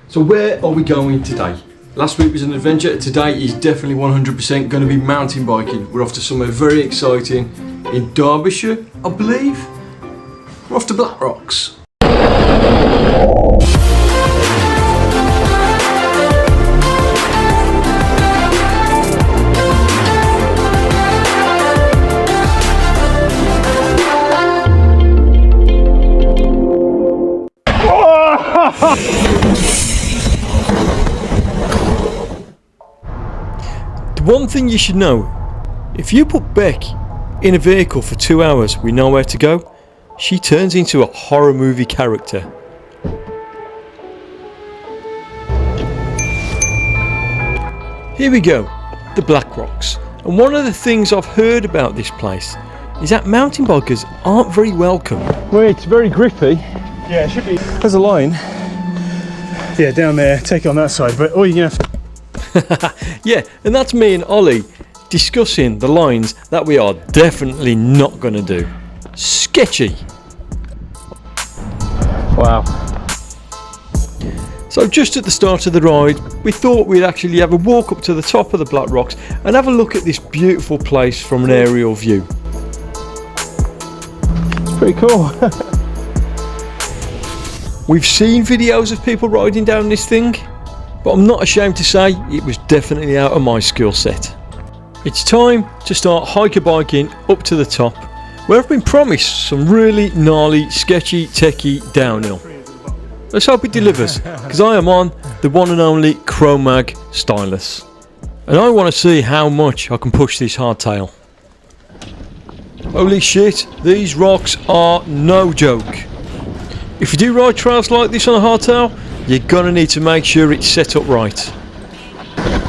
So where are we going today? Last week was an adventure, today is definitely 100% going to be mountain biking. We're off to somewhere very exciting in Derbyshire, I believe. We're off to Black Rocks. The one thing you should know, if you put Beck in a vehicle for 2 hours with nowhere to go, she turns into a horror movie character. Here we go, the Black Rocks. And one of the things I've heard about this place is that mountain bikers aren't very welcome. Well, it's very grippy. Yeah, it should be. There's a line. Yeah, down there, take it on that side, but all you're gonna have to... Yeah, and that's me and Ollie discussing the lines that we are definitely not going to do. Sketchy. Wow. So just at the start of the ride, we thought we'd actually have a walk up to the top of the Black Rocks and have a look at this beautiful place from an aerial view. It's pretty cool. We've seen videos of people riding down this thing, but I'm not ashamed to say it was definitely out of my skill set. It's time to start hiker biking up to the top, where I've been promised some really gnarly, sketchy, techie downhill. Let's hope it delivers, because I am on the one and only Chromag stylus. And I want to see how much I can push this hardtail. Holy shit, these rocks are no joke. If you do ride trails like this on a hardtail, you're gonna need to make sure it's set up right.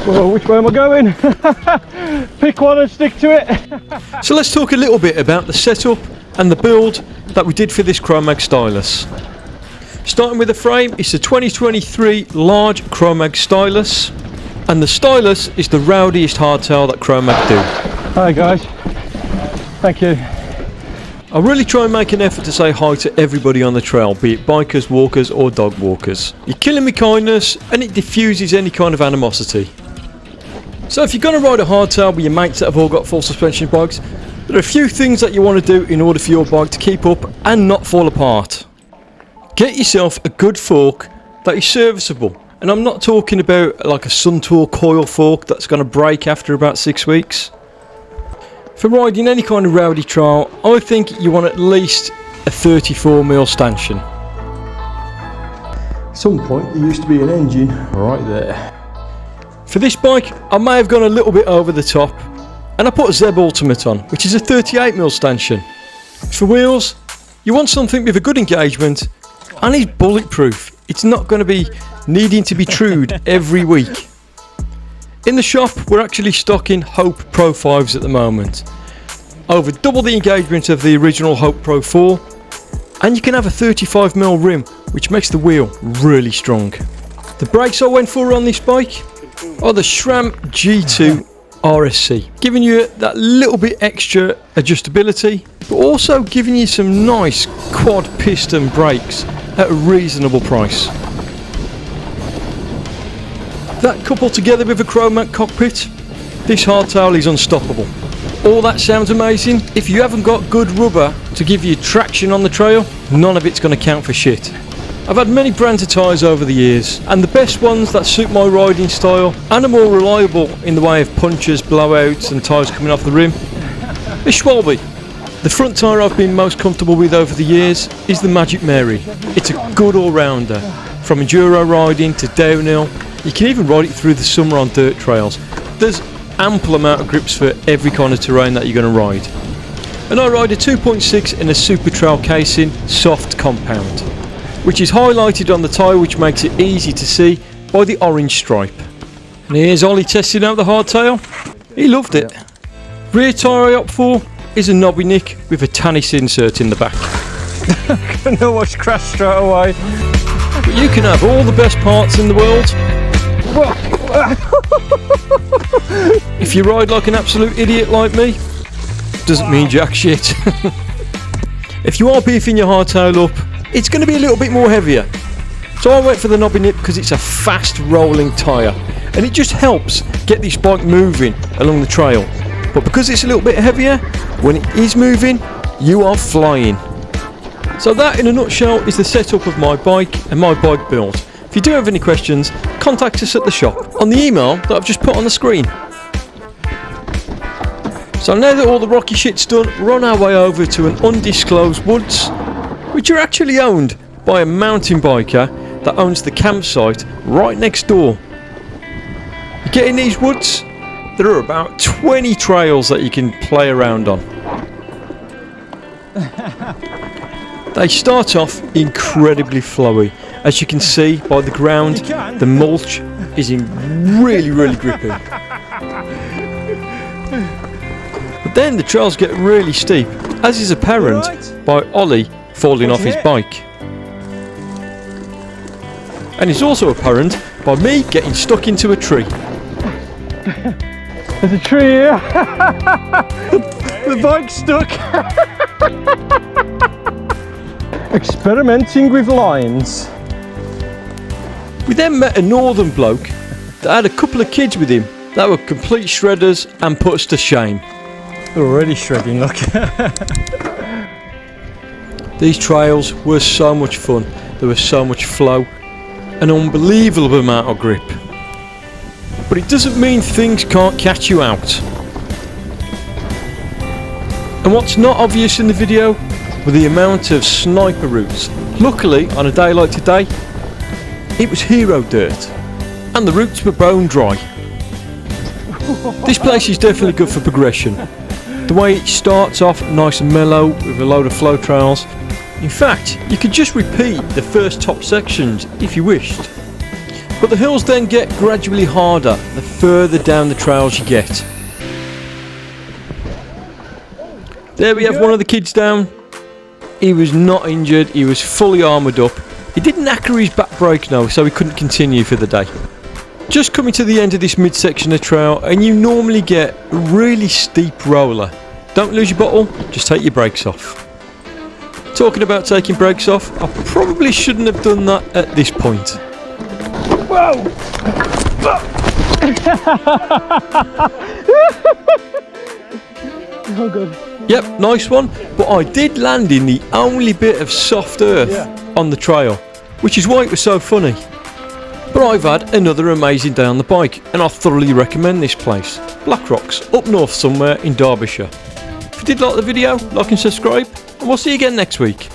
Whoa, which way am I going? Pick one and stick to it. So let's talk a little bit about the setup and the build that we did for this Chromag stylus. Starting with the frame, it's a 2023 large Chromag stylus, and the stylus is the rowdiest hardtail that Chromag do. Hi guys, thank you. I really try and make an effort to say hi to everybody on the trail, be it bikers, walkers or dog walkers. You're killing me kindness and it diffuses any kind of animosity. So if you're going to ride a hardtail with your mates that have all got full suspension bikes, there are a few things that you want to do in order for your bike to keep up and not fall apart. Get yourself a good fork that is serviceable, and I'm not talking about like a Suntour coil fork that's going to break after about 6 weeks. For riding any kind of rowdy trail, I think you want at least a 34mm stanchion. At some point there used to be an engine right there. For this bike I may have gone a little bit over the top, and I put a Zeb Ultimate on, which is a 38mm stanchion. For wheels, you want something with a good engagement and is bulletproof. It's not going to be needing to be trued every week. In the shop we're actually stocking Hope Pro 5s at the moment. Over double the engagement of the original Hope Pro 4, and you can have a 35mm rim, which makes the wheel really strong. The brakes I went for on this bike are the SRAM G2 RSC, giving you that little bit extra adjustability, but also giving you some nice quad piston brakes at a reasonable price. That coupled together with a Chromag cockpit, this hardtail is unstoppable. All that sounds amazing. If you haven't got good rubber to give you traction on the trail, none of it's going to count for shit. I've had many brands of tyres over the years, and the best ones that suit my riding style and are more reliable in the way of punctures, blowouts and tyres coming off the rim is Schwalbe. The front tyre I've been most comfortable with over the years is the Magic Mary. It's a good all-rounder, from enduro riding to downhill. You can even ride it through the summer on dirt trails. There's ample amount of grips for every kind of terrain that you're going to ride. And I ride a 2.6 in a Super Trail casing soft compound, which is highlighted on the tyre, which makes it easy to see by the orange stripe. And here's Ollie testing out the hardtail. He loved it. Rear tyre I opt for is a knobby nick with a Tannis insert in the back. I know what's crashed straight away. But you can have all the best parts in the world. If you ride like an absolute idiot like me, doesn't mean jack shit. If you are beefing your hardtail up, it's going to be a little bit more heavier. So I went for the knobby nip because it's a fast rolling tyre and it just helps get this bike moving along the trail. But because it's a little bit heavier, when it is moving, you are flying. So that in a nutshell is the setup of my bike and my bike build. If you do have any questions, contact us at the shop on the email that I've just put on the screen. So now that all the rocky shit's done, we're on our way over to an undisclosed woods, which are actually owned by a mountain biker that owns the campsite right next door. You get in these woods, there are about 20 trails that you can play around on. They start off incredibly flowy. As you can see by the ground, the mulch is in really grippy. But then the trails get really steep, as is apparent by Ollie falling off his bike. And it's also apparent by me getting stuck into a tree. There's a tree here. The bike's stuck. Experimenting with lines. We then met a northern bloke that had a couple of kids with him that were complete shredders and put us to shame. They're already shredding, look. These trails were so much fun, there was so much flow, an unbelievable amount of grip. But it doesn't mean things can't catch you out. And what's not obvious in the video were the amount of sniper routes. Luckily, on a day like today, it was hero dirt and the routes were bone dry. This place is definitely good for progression. The way it starts off nice and mellow with a load of flow trails. In fact, you could just repeat the first top sections if you wished. But the hills then get gradually harder the further down the trails you get. There we have one of the kids down. He was not injured, he was fully armoured up. He didn't knacker his back brake though, so he couldn't continue for the day. Just coming to the end of this midsection of trail and you normally get a really steep roller. Don't lose your bottle, just take your brakes off. Talking about taking brakes off, I probably shouldn't have done that at this point. Whoa! Oh god. Yep, nice one, but I did land in the only bit of soft earth on the trail, which is why it was so funny. But I've had another amazing day on the bike and I thoroughly recommend this place. Black Rocks, up north somewhere in Derbyshire. If you did like the video, like and subscribe, and we'll see you again next week.